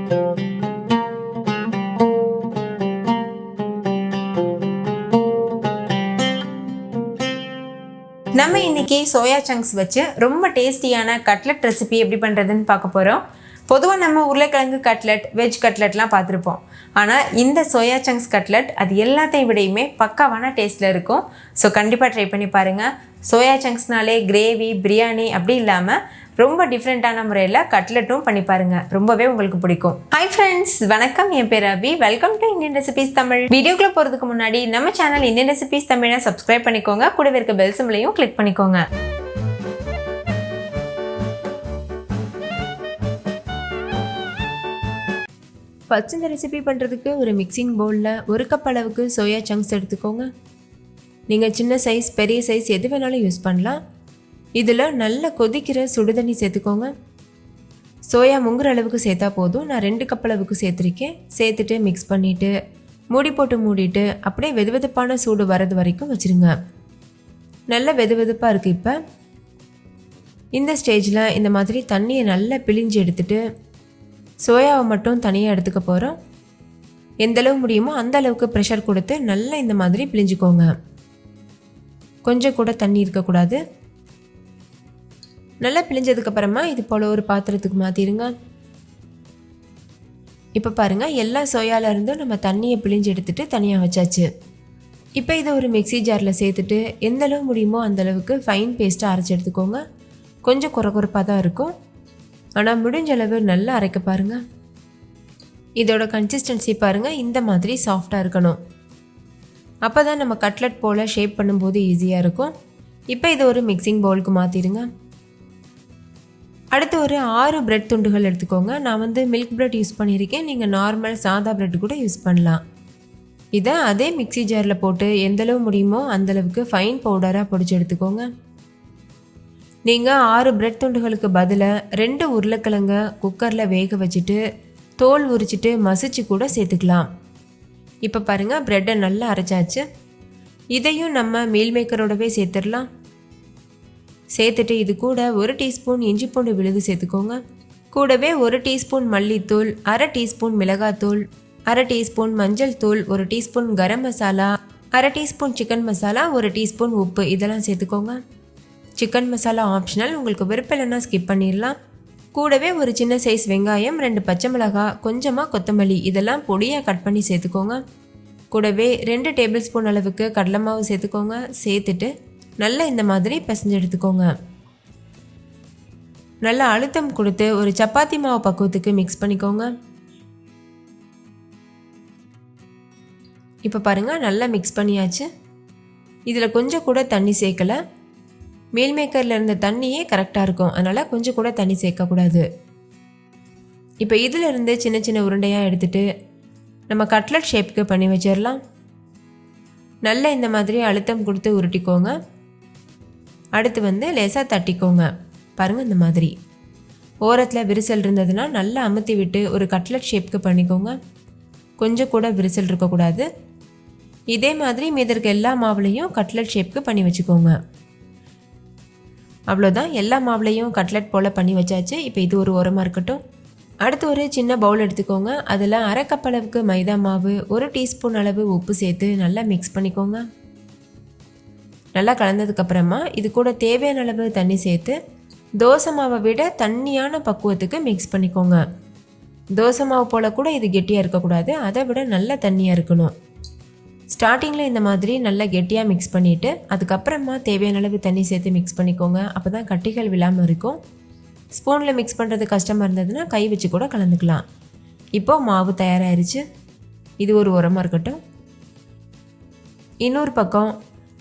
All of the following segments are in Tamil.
நம்ம இன்னைக்கு சோயா சங்க்ஸ் வச்சு ரொம்ப டேஸ்டியான கட்லெட் ரெசிபி எப்படி பண்ணுறதுன்னு பார்க்க போகிறோம். பொதுவாக நம்ம உருளைக்கிழங்கு கட்லெட், வெஜ் கட்லெட்லாம் பார்த்துருப்போம். ஆனால் இந்த சோயா சங்க்ஸ் கட்லெட் அது எல்லாத்தையும் விடையுமே பக்காவான டேஸ்ட்டில் இருக்கும். ஸோ கண்டிப்பாக ட்ரை பண்ணி பாருங்கள். சோயா சங்க்ஸ்னாலே கிரேவி, பிரியாணி அப்படி இல்லாமல் ரொம்ப டிஃப்ரெண்ட்டான முறையில் கட்லெட்டும் பண்ணி பாருங்கள். ரொம்பவே உங்களுக்கு பிடிக்கும். ஹாய் ஃப்ரெண்ட்ஸ், வணக்கம். என் பேர் Abhi. Welcome to Indian recipes Tamil. வீடியோக்குள்ளே போகிறதுக்கு முன்னாடி நம்ம சேனல் இந்தியன் ரெசிபீஸ் தமிழை சப்ஸ்கிரைப் பண்ணிக்கோங்க. கூடவே இருக்க பெல் சிம்பலையும் கிளிக் பண்ணிக்கோங்க. ஃபர்ஸ்ட் இந்த ரெசிபி பண்ணுறதுக்கு ஒரு மிக்சிங் பவுலில் 1 கப் அளவுக்கு சோயா சங்க்ஸ் எடுத்துக்கோங்க. நீங்கள் சின்ன சைஸ், பெரிய சைஸ் எது வேணாலும் யூஸ் பண்ணலாம். இதில் நல்ல கொதிக்கிற சுடுதண்ணி சேர்த்துக்கோங்க. சோயா முங்குற அளவுக்கு சேர்த்தா போதும். நான் 2 கப் அளவுக்கு சேர்த்துருக்கேன். சேர்த்துட்டு மிக்ஸ் பண்ணிவிட்டு மூடி போட்டு மூடிட்டு அப்படியே வெதுவெதுப்பான சூடு வரது வரைக்கும் வச்சுருங்க. நல்ல வெதுவெதுப்பாக இருக்குது. இப்போ இந்த ஸ்டேஜில் இந்த மாதிரி தண்ணியை நல்லா பிழிஞ்சு எடுத்துட்டு சோயாவை மட்டும் தனியாக எடுத்துக்க போகிறோம். எந்தளவு முடியுமோ அந்த அளவுக்கு ப்ரெஷர் கொடுத்து நல்லா இந்த மாதிரி பிழிஞ்சுக்கோங்க. கொஞ்சம் கூட தண்ணி இருக்கக்கூடாது. நல்லா பிழிஞ்சதுக்கப்புறமா இது போல் ஒரு பாத்திரத்துக்கு மாற்றிடுங்க. இப்போ பாருங்கள், எல்லா சோயாவிலேருந்தும் நம்ம தண்ணியை பிழிஞ்சு எடுத்துகிட்டு தனியாக வச்சாச்சு. இப்போ இதை ஒரு மிக்சி ஜாரில் சேர்த்துட்டு எந்தளவு முடியுமோ அந்தளவுக்கு ஃபைன் பேஸ்ட்டாக அரைச்சி எடுத்துக்கோங்க. கொஞ்சம் குறப்பாக தான் இருக்கும், ஆனால் முடிஞ்ச அளவு நல்லா அரைக்க பாருங்கள். இதோட கன்சிஸ்டன்சி பாருங்கள், இந்த மாதிரி சாஃப்டாக இருக்கணும். அப்போ தான் நம்ம கட்லெட் போல் ஷேப் பண்ணும்போது ஈஸியாக இருக்கும். இப்போ இதை ஒரு மிக்சிங் பவுலுக்கு மாற்றிடுங்க. அடுத்து ஒரு 6 பிரெட் துண்டுகள் எடுத்துக்கோங்க. நான் மில்க் பிரெட் யூஸ் பண்ணியிருக்கேன். நீங்கள் நார்மல் சாதா பிரெட் கூட யூஸ் பண்ணலாம். இதை அதே மிக்சி ஜாரில் போட்டு எந்தளவு முடியுமோ அந்தளவுக்கு ஃபைன் பவுடராக பொடிச்சு எடுத்துக்கோங்க. நீங்கள் 6 பிரெட் துண்டுகளுக்கு பதிலாக 2 உருளைக்கிழங்க குக்கரில் வேக வச்சுட்டு தோல் உரிச்சிட்டு மசிச்சு கூட சேர்த்துக்கலாம். இப்போ பாருங்கள், ப்ரெட்டை நல்லா அரைச்சாச்சு. இதையும் நம்ம மீல் மேக்கரோடவே சேர்த்துடலாம். சேர்த்துட்டு இது கூட 1 டீஸ்பூன் இஞ்சி பூண்டு விழுது சேர்த்துக்கோங்க. கூடவே 1 டீஸ்பூன் மல்லித்தூள், 1/2 டீஸ்பூன் மிளகாத்தூள், 1/2 டீஸ்பூன் மஞ்சள் தூள், 1 teaspoon garam masala, 1/2 teaspoon chicken masala, 1 teaspoon உப்பு இதெல்லாம் சேர்த்துக்கோங்க. சிக்கன் மசாலா ஆப்ஷனல், உங்களுக்கு விருப்பம் இல்லைன்னா ஸ்கிப் பண்ணிடலாம். கூடவே ஒரு சின்ன சைஸ் வெங்காயம், 2 பச்சை மிளகாய், கொஞ்சமாக கொத்தமல்லி இதெல்லாம் பொடியாக கட் பண்ணி சேர்த்துக்கோங்க. கூடவே 2 டேபிள் ஸ்பூன் அளவுக்கு கடலை மாவு சேர்த்துக்கோங்க. சேர்த்துட்டு நல்லா இந்த மாதிரி பிசைஞ்சு எடுத்துக்கோங்க. நல்லா அழுத்தம் கொடுத்து ஒரு சப்பாத்தி மாவு பக்குவத்துக்கு மிக்ஸ் பண்ணிக்கோங்க. இப்போ பாருங்கள், நல்லா மிக்ஸ் பண்ணியாச்சு. இதில் கொஞ்சம் கூட தண்ணி சேர்க்கலை. மீல் மேக்கரில் இருந்த தண்ணியே கரெக்டாக இருக்கும், அதனால் கொஞ்சம் கூட தண்ணி சேர்க்கக்கூடாது. இப்போ இதில் இருந்து சின்ன சின்ன உருண்டையாக எடுத்துகிட்டு நம்ம கட்லெட் ஷேப்புக்கு பண்ணி வச்சிடலாம். நல்லா இந்த மாதிரி அழுத்தம் கொடுத்து உருட்டிக்கோங்க. அடுத்து லேசாக தட்டிக்கோங்க. பாருங்கள், இந்த மாதிரி ஓரத்தில் விரிசல் இருந்ததுன்னா நல்லா அமுத்தி விட்டு ஒரு கட்லெட் ஷேப்புக்கு பண்ணிக்கோங்க. கொஞ்சம் கூட விரிசல் இருக்கக்கூடாது. இதே மாதிரி மீதி இருக்க எல்லா மாவுலையும் கட்லெட் ஷேப்புக்கு பண்ணி வச்சுக்கோங்க. அவ்வளோதான், எல்லா மாவுலையும் கட்லெட் போல் பண்ணி வச்சாச்சு. இப்போ இது ஒரு ஓரமாக இருக்கட்டும். அடுத்து ஒரு சின்ன பவுல் எடுத்துக்கோங்க. அதில் 1/2 கப் அளவுக்கு மைதா மாவு, 1 டீஸ்பூன் அளவு உப்பு சேர்த்து நல்லா மிக்ஸ் பண்ணிக்கோங்க. நல்லா கலந்ததுக்கப்புறமா இது கூட தேவையான அளவு தண்ணி சேர்த்து தோசை மாவை விட தண்ணியான பக்குவத்துக்கு மிக்ஸ் பண்ணிக்கோங்க. தோசை மாவு போல் கூட இது கெட்டியாக இருக்கக்கூடாது, அதை விட நல்லா தண்ணியாக இருக்கணும். ஸ்டார்டிங்கில் இந்த மாதிரி நல்லா கெட்டியாக மிக்ஸ் பண்ணிவிட்டு அதுக்கப்புறமா தேவையான அளவு தண்ணி சேர்த்து மிக்ஸ் பண்ணிக்கோங்க. அப்போ தான் கட்டிகள் விழாமல் இருக்கும். ஸ்பூனில் மிக்ஸ் பண்ணுறது கஷ்டமாக இருந்ததுன்னா கை வச்சு கூட கலந்துக்கலாம். இப்போது மாவு தயாராகிருச்சு. இது ஒரு உரமாக இருக்கட்டும். இன்னொரு பக்கம்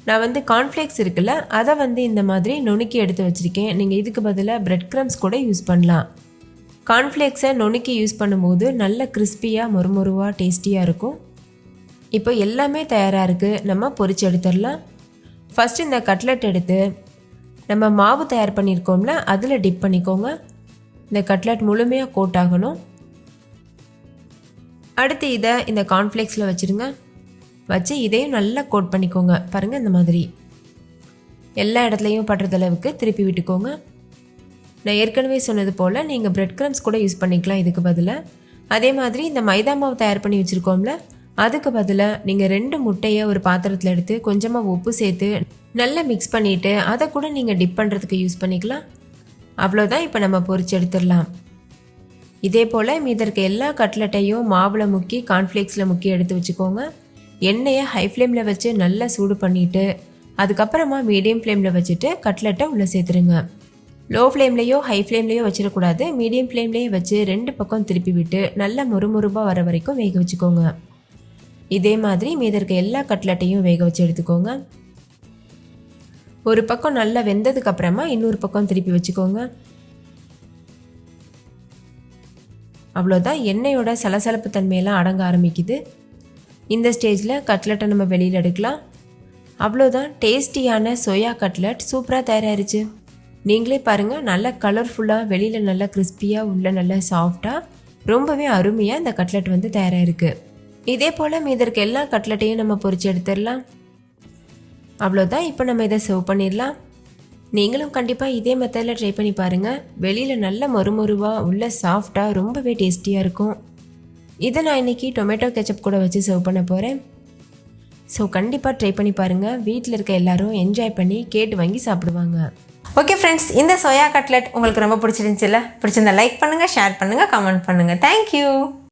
நான் கார்ன்ஃப்ளேக்ஸ் இருக்குல்ல, அதை இந்த மாதிரி நுணுக்கி எடுத்து வச்சுருக்கேன். நீங்கள் இதுக்கு பதிலாக breadcrumbs கூட யூஸ் பண்ணலாம். கார்ன்ஃப்ளேக்ஸை நுணுக்கி யூஸ் பண்ணும்போது நல்ல கிறிஸ்பியாக மொறுமொறுவாக டேஸ்டியாக இருக்கும். இப்போ எல்லாமே தயாராக இருக்குது, நம்ம பொரிச்சு எடுத்துடலாம். ஃபஸ்ட்டு இந்த கட்லெட் எடுத்து நம்ம மாவு தயார் பண்ணியிருக்கோம்ல அதில் டிப் பண்ணிக்கோங்க. இந்த கட்லெட் முழுமையாக கோட் ஆகணும். அடுத்து இதை இந்த கார்ன்ஃப்ளேக்ஸில் வச்சுருங்க. வச்சு இதையும் நல்லா கோட் பண்ணிக்கோங்க. பாருங்கள், இந்த மாதிரி எல்லா இடத்துலையும் படுற அளவுக்கு திருப்பி விட்டுக்கோங்க. நான் ஏற்கனவே சொன்னது போல் நீங்கள் breadcrumbs கூட யூஸ் பண்ணிக்கலாம் இதுக்கு பதிலாக. அதே மாதிரி இந்த மைதா மாவு தயார் பண்ணி வச்சுருக்கோம்ல, அதுக்கு பதிலாக நீங்கள் 2 முட்டையை ஒரு பாத்திரத்தில் எடுத்து கொஞ்சமாக உப்பு சேர்த்து நல்லா மிக்ஸ் பண்ணிவிட்டு அதை கூட நீங்கள் டிப் பண்ணுறதுக்கு யூஸ் பண்ணிக்கலாம். அவ்வளோதான், இப்போ நம்ம பொரிச்சு எடுத்துடலாம். இதே போல் மீதி இருக்க எல்லா கட்லெட்டையும் மாவில் முக்கி கார்ன்ஃப்ளேக்ஸில் முக்கி எடுத்து வச்சுக்கோங்க. எண்ணெயை ஹை ஃப்ளேமில் வச்சு நல்லா சூடு பண்ணிவிட்டு அதுக்கப்புறமா மீடியம் ஃப்ளேமில் வச்சுட்டு கட்லெட்டை உள்ளே சேர்த்துருங்க. லோ ஃப்ளேம்லேயோ ஹை ஃப்ளேம்லேயோ வச்சிடக்கூடாது. மீடியம் ஃப்ளேம்லேயே வச்சு 2 பக்கம் திருப்பி விட்டு நல்லா முறுமுறுப்பாக வர வரைக்கும் வேக வச்சுக்கோங்க. இதே மாதிரி மீதி இருக்க எல்லா கட்லெட்டையும் வேக வச்சு எடுத்துக்கோங்க. ஒரு பக்கம் நல்லா வெந்ததுக்கு அப்புறமா இன்னொரு பக்கம் திருப்பி வச்சுக்கோங்க. அவ்வளோதான், எண்ணெயோட சலசலப்பு தன்மையெல்லாம் அடங்க ஆரம்பிக்குது. இந்த ஸ்டேஜில் கட்லெட்டை நம்ம வெளியில் எடுக்கலாம். அவ்வளோதான், டேஸ்டியான சோயா கட்லெட் சூப்பராக தயாராகிருச்சு. நீங்களே பாருங்கள், நல்லா கலர்ஃபுல்லாக, வெளியில் நல்லா கிறிஸ்பியாக, உள்ள நல்லா சாஃப்டாக, ரொம்பவே அருமையாக இந்த கட்லெட் வந்து தயாராகிருக்கு. இதே போல் மீதி இருக்க எல்லா கட்லெட்டையும் நம்ம பொரிச்சு எடுத்துடலாம். அவ்வளோதான், இப்போ நம்ம இதை சர்வ் பண்ணிடலாம். நீங்களும் கண்டிப்பாக இதே மெத்தடில் ட்ரை பண்ணி பாருங்கள். வெளியில் நல்ல மொறுமொறுவாக, உள்ள சாஃப்டாக, ரொம்பவே டேஸ்டியாக இருக்கும். இதை நான் இன்றைக்கி டொமேட்டோ கெச்சப் கூட வச்சு சர்வ் பண்ண போகிறேன். ஸோ கண்டிப்பாக ட்ரை பண்ணி பாருங்கள். வீட்டில் இருக்க எல்லாரும் என்ஜாய் பண்ணி கேட்டு வாங்கி சாப்பிடுவாங்க. ஓகே ஃப்ரெண்ட்ஸ், இந்த சோயா கட்லெட் உங்களுக்கு ரொம்ப பிடிச்சிருந்துச்சுல்ல? பிடிச்சிருந்தா லைக் பண்ணுங்கள், ஷேர் பண்ணுங்கள், கமெண்ட் பண்ணுங்கள். தேங்க்யூ.